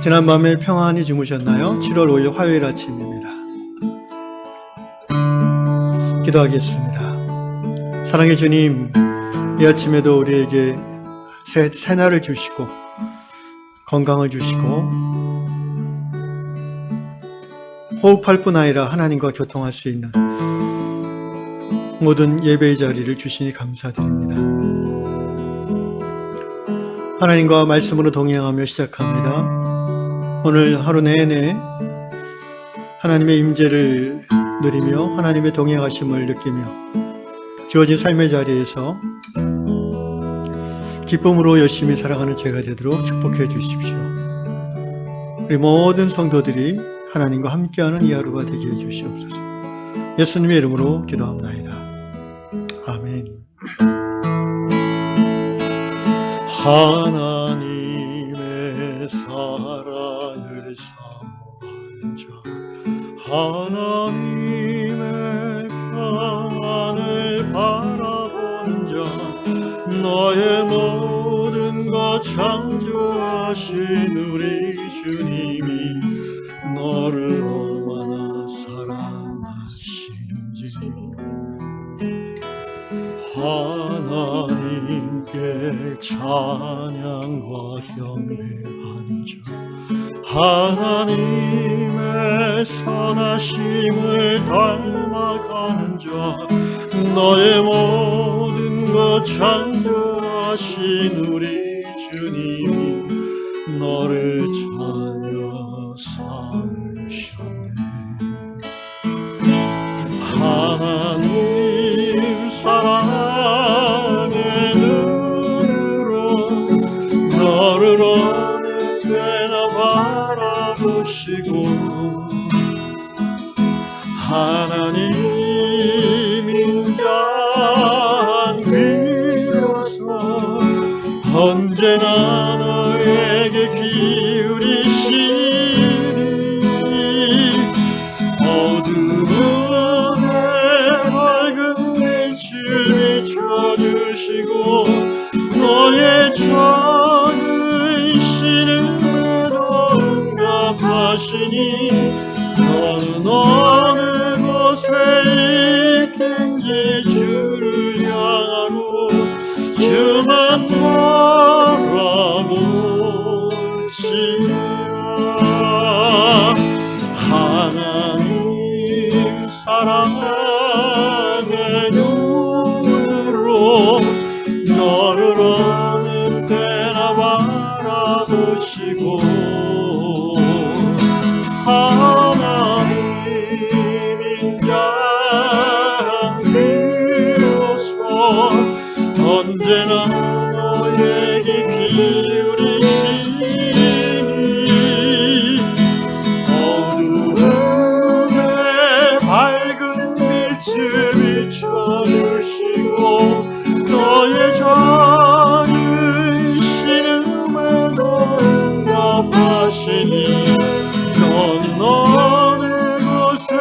지난밤에 평안히 주무셨나요? 7월 5일 화요일 아침입니다. 기도하겠습니다. 사랑의 주님, 이 아침에도 우리에게 새날을 주시고 건강을 주시고 호흡할 뿐 아니라 하나님과 교통할 수 있는 모든 예배의 자리를 주시니 감사드립니다. 하나님과 말씀으로 동행하며 시작합니다. 오늘 하루 내내 하나님의 임재를 누리며 하나님의 동행하심을 느끼며 주어진 삶의 자리에서 기쁨으로 열심히 살아가는 제가 되도록 축복해 주십시오. 우리 모든 성도들이 하나님과 함께하는 이 하루가 되게 해 주시옵소서. 예수님의 이름으로 기도합나이다. 아멘. 하나님의 사랑을 사모하는 자, 하나님의 평안을 바라보는 자, 너의 모든 것 창조하신 우리 주님이 너를 얼마나 사랑하시는지, 하나님께 찬양과 경배하는 자, 하나님의 선하심을 닮아가는 자, 너의 모든 것 창조하신 우리 주님이 너를 찾아 삼으셨네. 하나님 사랑의 눈으로 너를 어느 때나 바라보시고, 하나님 인자한 귀로서 언제나 너에게 기울이시니, 어둠에 밝은 빛을 비춰주시고 너의 작은 신음에도 응답하시니, 너는 어느 곳에 있든지 주를 향하고 주만 바라보시라. 하나님 사랑의 눈으로 너를 어느 때나 바라보시고, 하나님 인자한 비로소 언제나 너에게 기울이시니, 어두움에 밝은 빛을 비춰주시고 너의 작은 신음에도 응답하시니, 너는 어느 곳에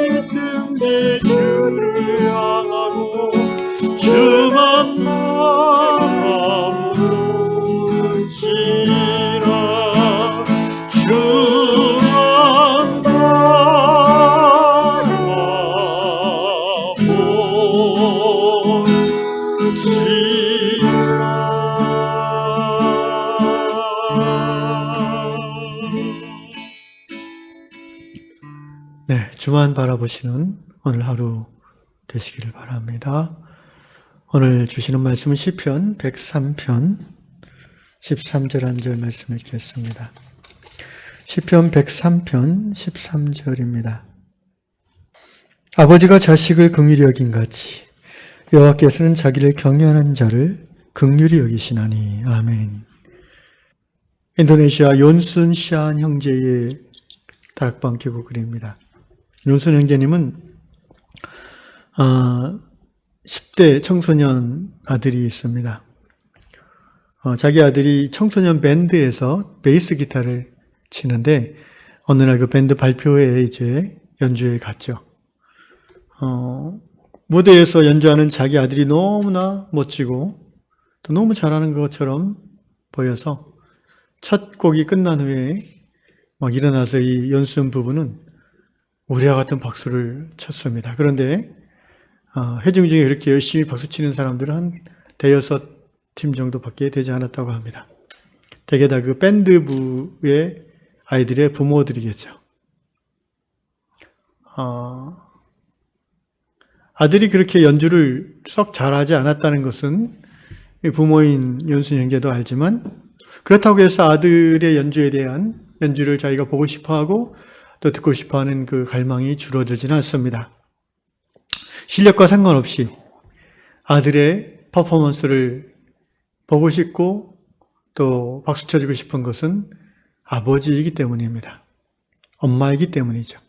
있든지 주를 향하고 주만 바라보시라. 주만 네, 주만 바라보시는 오늘 하루 되시기를 바랍니다. 오늘 주시는 말씀은 시편 103편 13절 한 절 말씀 읽겠습니다. 시편 103편 13절입니다. 아버지가 자식을 긍휼히 여긴 같이 여호와께서는 자기를 경외하는 자를 긍휼히 여기시나니. 아멘. 인도네시아 윤순 시안 형제의 다락방 기부글입니다. 윤순 형제님은 10대 청소년 아들이 있습니다. 자기 아들이 청소년 밴드에서 베이스 기타를 치는데 어느 날 그 밴드 발표회에 이제 연주회 갔죠. 무대에서 연주하는 자기 아들이 너무나 멋지고 또 너무 잘하는 것처럼 보여서 첫 곡이 끝난 후에 막 일어나서 이 연수연 부부는 우리와 같은 박수를 쳤습니다. 그런데 회중 중에 그렇게 열심히 박수 치는 사람들은 한 대여섯 팀 정도밖에 되지 않았다고 합니다. 대개 다 그 밴드부의 아이들의 부모들이겠죠. 아들이 그렇게 연주를 썩 잘하지 않았다는 것은 부모인 연순 형제도 알지만, 그렇다고 해서 아들의 연주에 대한 연주를 자기가 보고 싶어하고 또 듣고 싶어하는 그 갈망이 줄어들지는 않습니다. 실력과 상관없이 아들의 퍼포먼스를 보고 싶고 또 박수 쳐주고 싶은 것은 아버지이기 때문입니다. 엄마이기 때문이죠.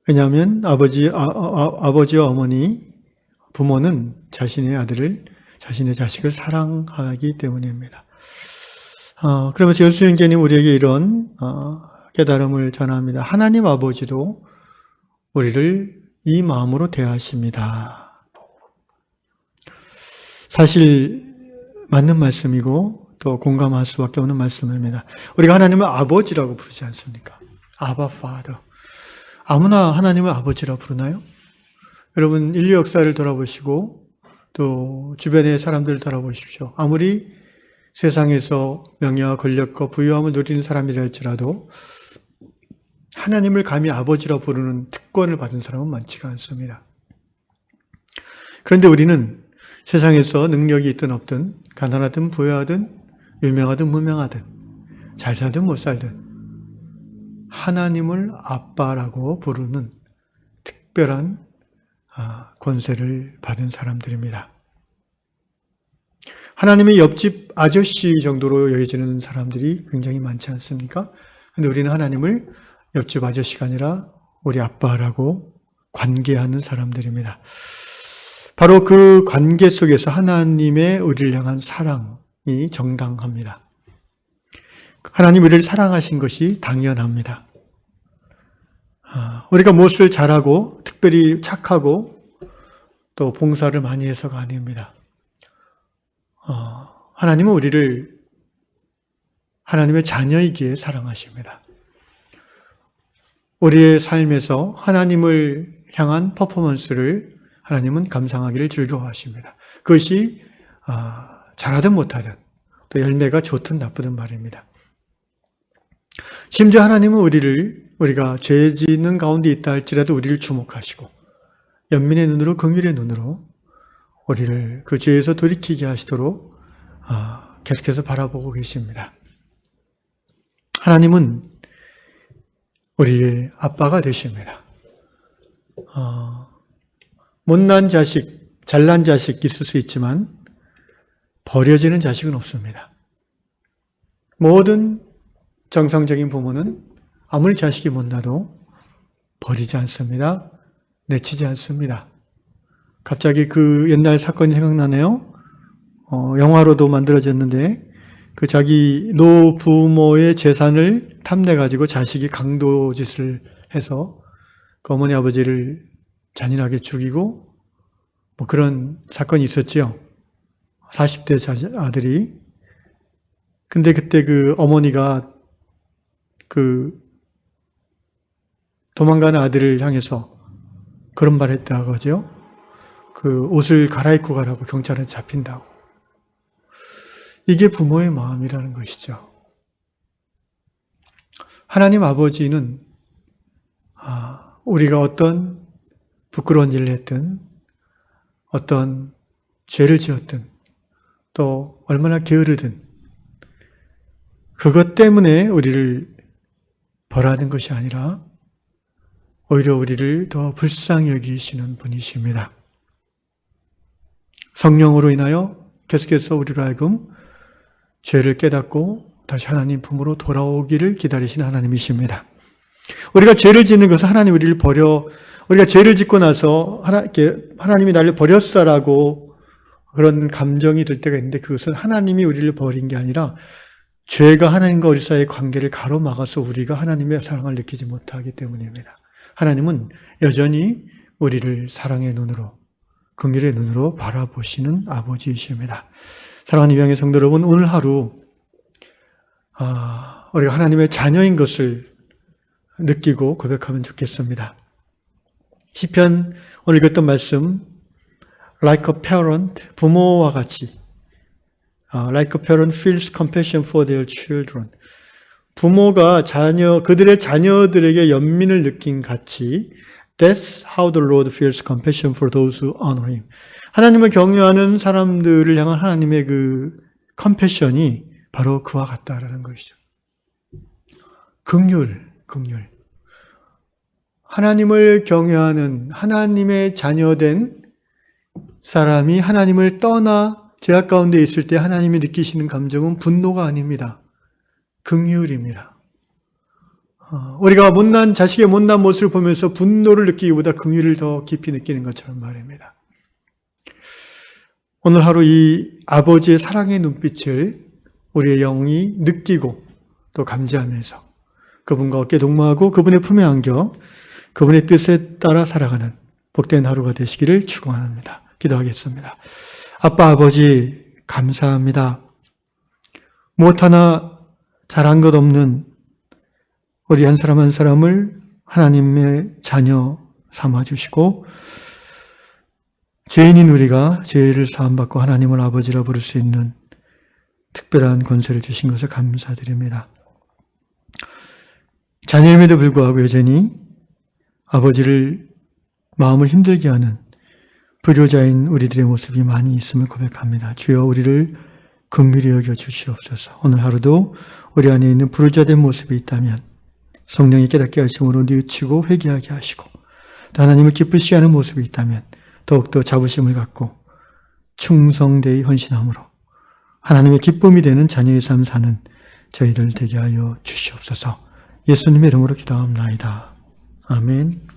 왜냐하면 아버지와 어머니, 부모는 자신의 아들을, 자신의 자식을 사랑하기 때문입니다. 그러면서 연수 형제님 우리에게 이런 깨달음을 전합니다. 하나님 아버지도 우리를 이 마음으로 대하십니다. 사실 맞는 말씀이고 또 공감할 수밖에 없는 말씀입니다. 우리가 하나님을 아버지라고 부르지 않습니까? 아바 파더. 아무나 하나님을 아버지라 부르나요? 여러분 인류 역사를 돌아보시고 또 주변의 사람들을 돌아보십시오. 아무리 세상에서 명예와 권력과 부유함을 누리는 사람이라 할지라도 하나님을 감히 아버지라 부르는 특권을 받은 사람은 많지가 않습니다. 그런데 우리는 세상에서 능력이 있든 없든, 가난하든 부유하든 유명하든 무명하든 잘 살든 못 살든 하나님을 아빠라고 부르는 특별한 권세를 받은 사람들입니다. 하나님의 옆집 아저씨 정도로 여겨지는 사람들이 굉장히 많지 않습니까? 그런데 우리는 하나님을 옆집 아저씨가 아니라 우리 아빠라고 관계하는 사람들입니다. 바로 그 관계 속에서 하나님의 우리를 향한 사랑이 정당합니다. 하나님 우리를 사랑하신 것이 당연합니다. 우리가 무엇을 잘하고 특별히 착하고 또 봉사를 많이 해서가 아닙니다. 하나님은 우리를 하나님의 자녀이기에 사랑하십니다. 우리의 삶에서 하나님을 향한 퍼포먼스를 하나님은 감상하기를 즐거워하십니다. 그것이 잘하든 못하든 또 열매가 좋든 나쁘든 말입니다. 심지어 하나님은 우리가 죄 짓는 가운데 있다 할지라도 우리를 주목하시고 연민의 눈으로, 긍휼의 눈으로 우리를 그 죄에서 돌이키게 하시도록 계속해서 바라보고 계십니다. 하나님은 우리의 아빠가 되십니다. 못난 자식, 잘난 자식 있을 수 있지만 버려지는 자식은 없습니다. 모든 정상적인 부모는 아무리 자식이 못나도 버리지 않습니다. 내치지 않습니다. 갑자기 그 옛날 사건이 생각나네요. 영화로도 만들어졌는데 그 자기 노부모의 재산을 탐내가지고 자식이 강도짓을 해서 그 어머니 아버지를 잔인하게 죽이고 뭐 그런 사건이 있었지요. 40대 아들이. 근데 그때 그 어머니가 그 도망가는 아들을 향해서 그런 말 했다고 하죠. 그 옷을 갈아입고 가라고 경찰한테 잡힌다고. 이게 부모의 마음이라는 것이죠. 하나님 아버지는 우리가 어떤 부끄러운 일을 했든 어떤 죄를 지었든 또 얼마나 게으르든 그것 때문에 우리를 벌하는 것이 아니라 오히려 우리를 더 불쌍히 여기시는 분이십니다. 성령으로 인하여 계속해서 우리로 하여금 죄를 깨닫고 다시 하나님 품으로 돌아오기를 기다리시는 하나님이십니다. 우리가 죄를 짓는 것은 하나님 우리를 우리가 죄를 짓고 나서 하나님이 나를 버렸어라고 그런 감정이 들 때가 있는데 그것은 하나님이 우리를 버린 게 아니라 죄가 하나님과 우리 사이의 관계를 가로막아서 우리가 하나님의 사랑을 느끼지 못하기 때문입니다. 하나님은 여전히 우리를 사랑의 눈으로, 긍휼의 눈으로 바라보시는 아버지이십니다. 사랑하는 유양의 성도 여러분, 오늘 하루 우리가 하나님의 자녀인 것을 느끼고 고백하면 좋겠습니다. 시편 오늘 읽었던 말씀 like a parent, 부모와 같이 like a parent feels compassion for their children. 부모가 그들의 자녀들에게 연민을 느낀 같이 That's how the Lord feels compassion for those who honor Him. 하나님을 경외하는 사람들을 향한 하나님의 그 컴패션이 바로 그와 같다라는 것이죠. 긍휼. 하나님을 경외하는 하나님의 자녀된 사람이 하나님을 떠나 죄악 가운데 있을 때 하나님이 느끼시는 감정은 분노가 아닙니다. 긍휼입니다. 우리가 자식의 못난 모습을 보면서 분노를 느끼기보다 긍휼을 더 깊이 느끼는 것처럼 말입니다. 오늘 하루 이 아버지의 사랑의 눈빛을 우리의 영이 느끼고 또 감지하면서 그분과 어깨 동무하고 그분의 품에 안겨 그분의 뜻에 따라 살아가는 복된 하루가 되시기를 축원합니다. 기도하겠습니다. 아빠, 아버지 감사합니다. 무엇 하나 잘한 것 없는 우리 한 사람 한 사람을 하나님의 자녀 삼아주시고 죄인인 우리가 죄를 사함받고 하나님을 아버지라 부를 수 있는 특별한 권세를 주신 것을 감사드립니다. 자녀임에도 불구하고 여전히 아버지를 마음을 힘들게 하는 불효자인 우리들의 모습이 많이 있음을 고백합니다. 주여 우리를 긍휼히 여겨 주시옵소서. 오늘 하루도 우리 안에 있는 불효자된 모습이 있다면 성령이 깨닫게 하심으로 뉘우치고 회개하게 하시고 또 하나님을 기쁘시게 하는 모습이 있다면 더욱더 자부심을 갖고 충성되이 헌신함으로 하나님의 기쁨이 되는 자녀의 삶 사는 저희들 되게 하여 주시옵소서. 예수님의 이름으로 기도합나이다. 아멘.